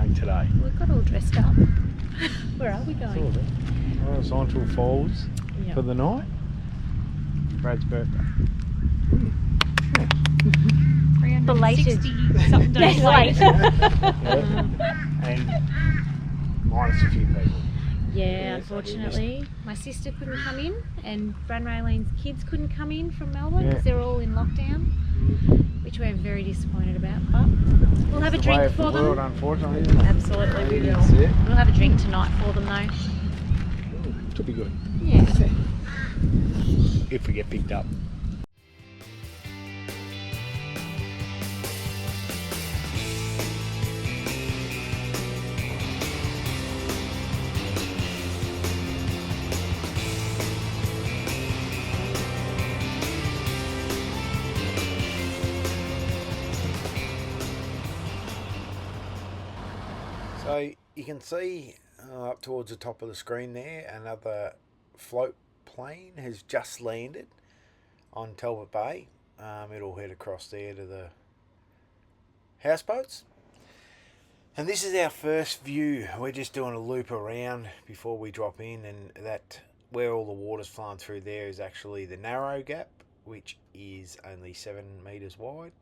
going today? We got all dressed up. Where are we going? Sort of. Horizontal Falls for the night. Brad's birthday. Belated. something days late. And minus a few people. Yeah, unfortunately. My sister couldn't come in, and Brad and Raylene's kids couldn't come in from Melbourne because they're all in lockdown, which we're very disappointed about. But we'll have a drink for them. World, unfortunately, isn't it? Absolutely, we will. We'll have a drink tonight for them, though. Could be good. Yeah. If we get picked up. So you can see up towards the top of the screen there, another float plane has just landed on Talbot Bay. It'll head across there to the houseboats. And this is our first view. We're just doing a loop around before we drop in, and that where all the water's flowing through there is actually the narrow gap, which is only 7 metres wide.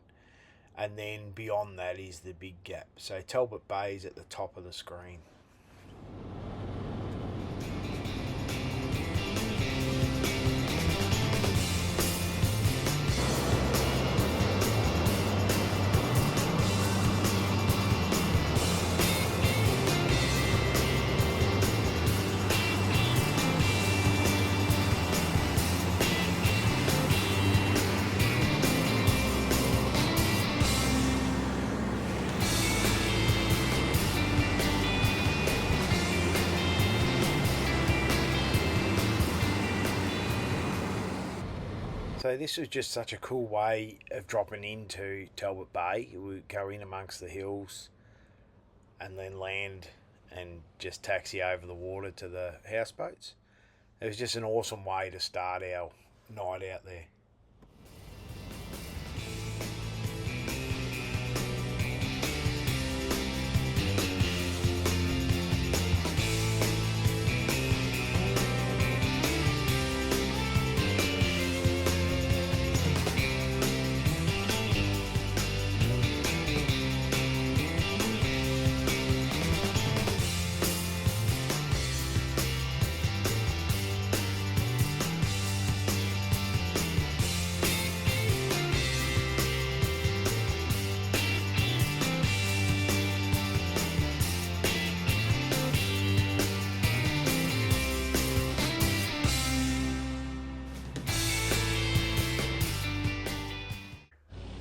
And then beyond that is the big gap. So Talbot Bay is at the top of the screen. So this was just such a cool way of dropping into Talbot Bay. We go in amongst the hills and then land and just taxi over the water to the houseboats. It was just an awesome way to start our night out there.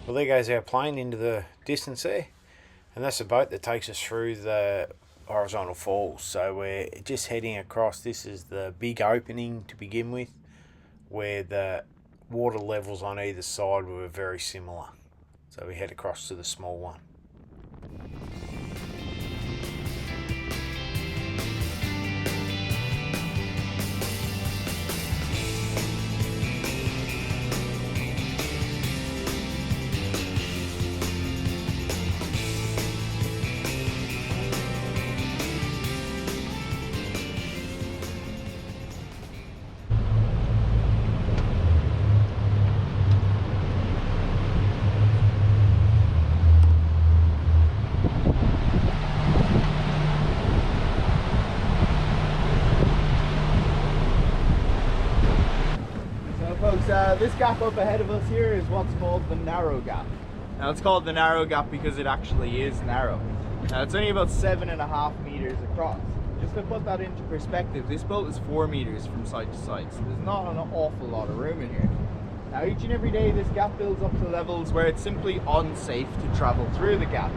Well, there goes our plane into the distance there, and that's the boat that takes us through the Horizontal Falls. So we're just heading across. This is the big opening to begin with, where the water levels on either side were very similar. So we head across to the small one. This gap up ahead of us here is what's called the narrow gap. Now it's called the narrow gap because it actually is narrow. Now it's only about 7.5 meters across. Just to put that into perspective, this boat is 4 meters from side to side, so there's not an awful lot of room in here. Now each and every day this gap builds up to levels where it's simply unsafe to travel through the gap,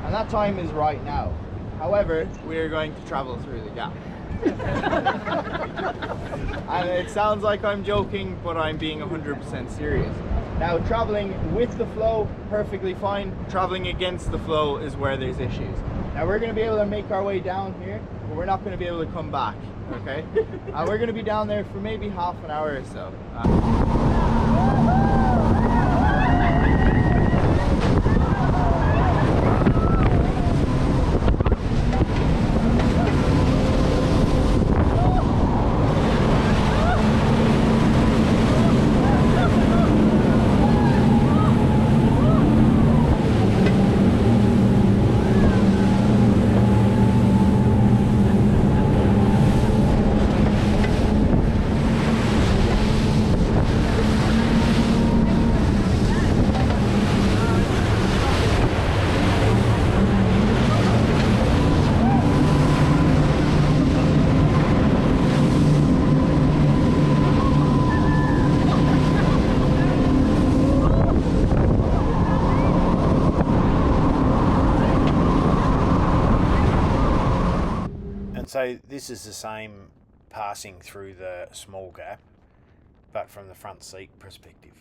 and that time is right now. However, we are going to travel through the gap. And it sounds like I'm joking, but I'm being 100% serious. Now, traveling with the flow, perfectly fine. Traveling against the flow is where there's issues. Now, we're going to be able to make our way down here, but we're not going to be able to come back, okay? And we're going to be down there for maybe half an hour or so. So this is the same passing through the small gap, but from the front seat perspective.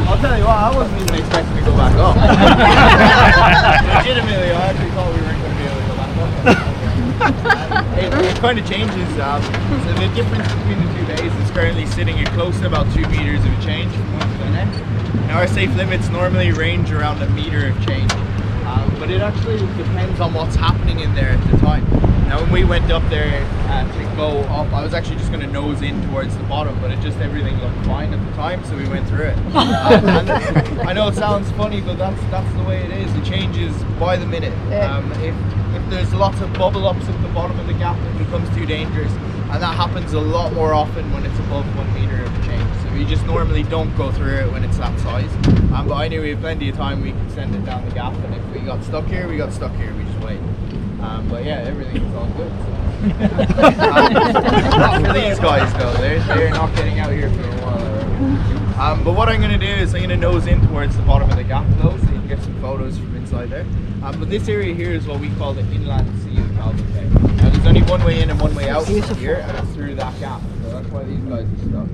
I'll tell you what, I wasn't even expecting to go back up. Legitimately, I actually thought we weren't going to be able to go back up. It kind of changes. So the difference between the two bays is currently sitting at close to about 2 meters of a change from one to the next. Now our safe limits normally range around a meter of change. But it actually depends on what's happening in there at the time. Now when we went up there to go up, I was actually just going to nose in towards the bottom, but everything looked fine at the time, so we went through it. And I know it sounds funny, but that's the way it is. It changes by the minute. If there's lots of bubble ups at the bottom of the gap, it becomes too dangerous, and that happens a lot more often when it's above 1 meter of change. So we just normally don't go through it when it's that size. But I knew we had plenty of time. We could send it down the gap, and if we got stuck here, we got stuck here. We just wait. But yeah, everything is all good. So. Not for these guys though. They're not getting out here for a while. But what I'm going to do is I'm going to nose in towards the bottom of the gap though, so you can get some photos from inside there. But this area here is what we call the inland sea of Talbot Bay. Now there's only one way in and one way out from here, and it's through that gap. So that's why these guys are stuck.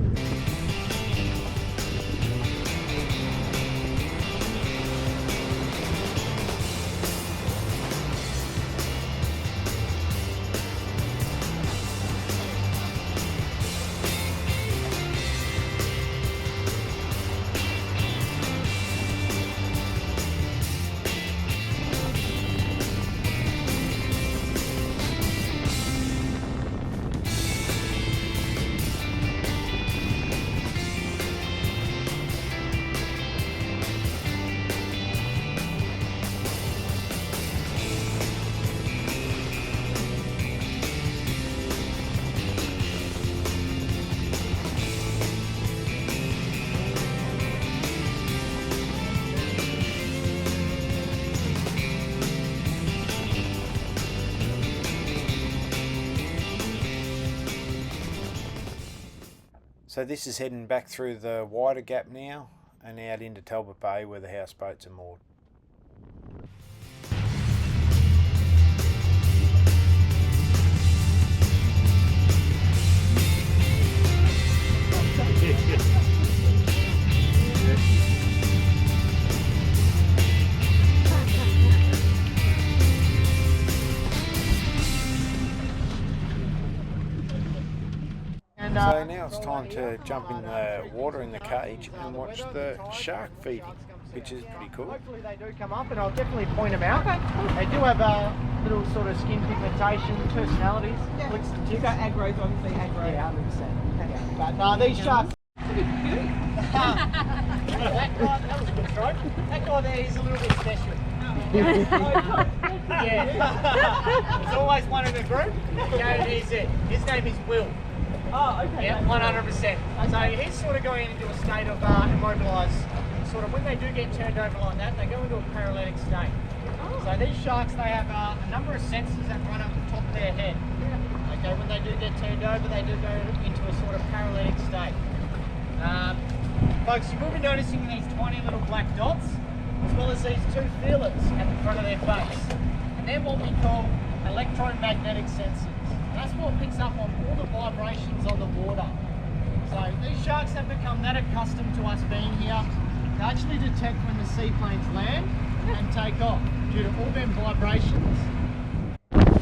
So this is heading back through the wider gap now and out into Talbot Bay where the houseboats are moored. So now it's time to jump in the water in the cage and watch the shark feeding, which is pretty cool. Hopefully they do come up, and I'll definitely point them out. They do have a little sort of skin pigmentation, personalities. Yeah. You got aggro's obviously aggro. Yeah, 100%. But no, these sharks. That was a good throw. That guy there is a little bit special. Yeah. There's always one in the group. He's it. His name is Will. Oh, okay. Yeah, 100%. So he's sort of going into a state of immobilised. Sort of when they do get turned over like that, they go into a paralytic state. Oh. So these sharks, they have a number of sensors that run up the top of their head. Yeah. Okay, when they do get turned over, they do go into a sort of paralytic state. Folks, you will be noticing these tiny little black dots, as well as these two feelers at the front of their face. And they're what we call electromagnetic sensors. That's what picks up on all the vibrations on the water. So these sharks have become that accustomed to us being here to actually detect when the seaplanes land and take off due to all them vibrations.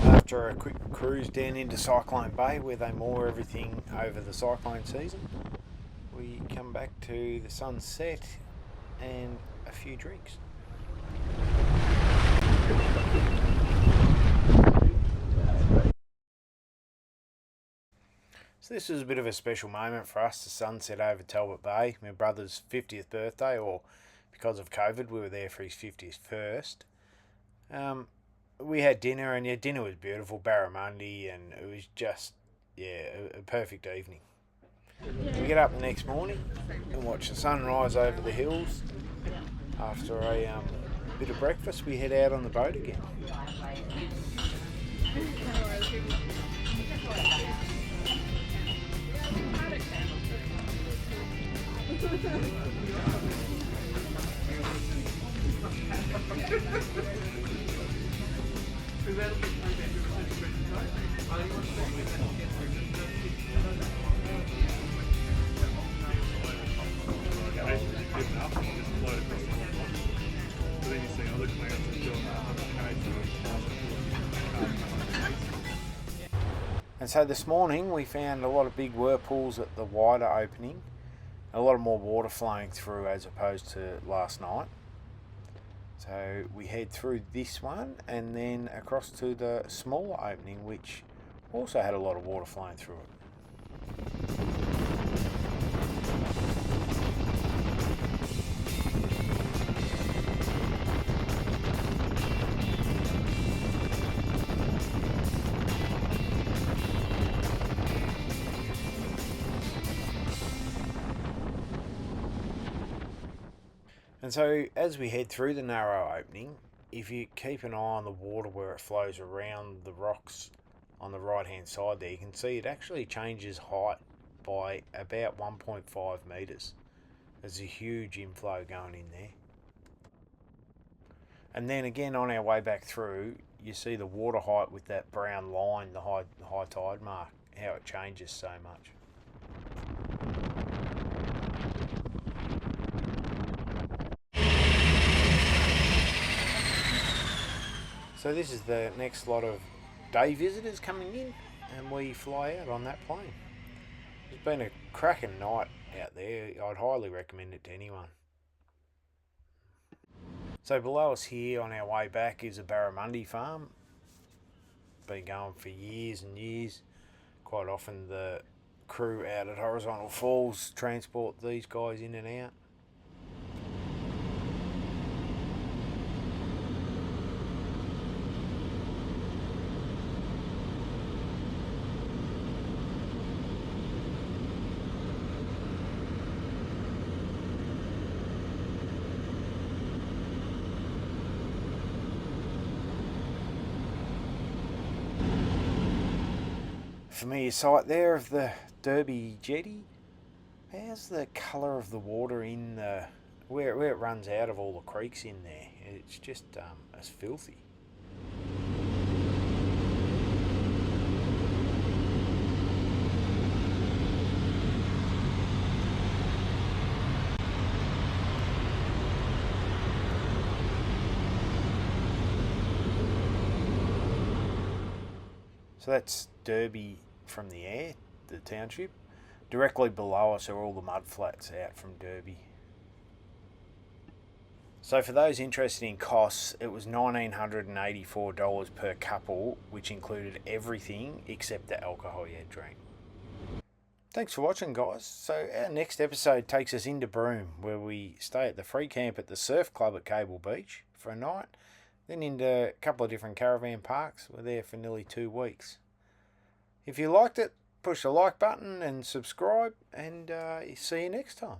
After a quick cruise down into Cyclone Bay where they moor everything over the cyclone season, we come back to the sunset and a few drinks. So this was a bit of a special moment for us, the sunset over Talbot Bay. My brother's 50th birthday, or because of COVID, we were there for his 50th first. We had dinner, and yeah, dinner was beautiful, Barramundi, and it was just, a perfect evening. We get up the next morning and watch the sunrise over the hills. After a bit of breakfast, we head out on the boat again. And so this morning we found a lot of big whirlpools at the wider opening, a lot of more water flowing through as opposed to last night. So we head through this one and then across to the smaller opening, which also had a lot of water flowing through it. And so as we head through the narrow opening, if you keep an eye on the water where it flows around the rocks on the right hand side there, you can see it actually changes height by about 1.5 metres. There's a huge inflow going in there. And then again on our way back through, you see the water height with that brown line, the high tide mark, how it changes so much. So this is the next lot of day visitors coming in, and we fly out on that plane. It's been a cracking night out there. I'd highly recommend it to anyone. So below us here on our way back is a Barramundi Farm. Been going for years and years. Quite often the crew out at Horizontal Falls transport these guys in and out. Familiar sight there of the Derby jetty. How's the colour of the water in the where it runs out of all the creeks in there? It's just it's filthy. So that's Derby from the air, the township. Directly below us are all the mud flats out from Derby. So for those interested in costs, it was $1,984 per couple, which included everything except the alcohol you drink. Thanks for watching, guys. So our next episode takes us into Broome, where we stay at the free camp at the surf club at Cable Beach for a night, then into a couple of different caravan parks. We're there for nearly 2 weeks. If you liked it, push the like button and subscribe, and see you next time.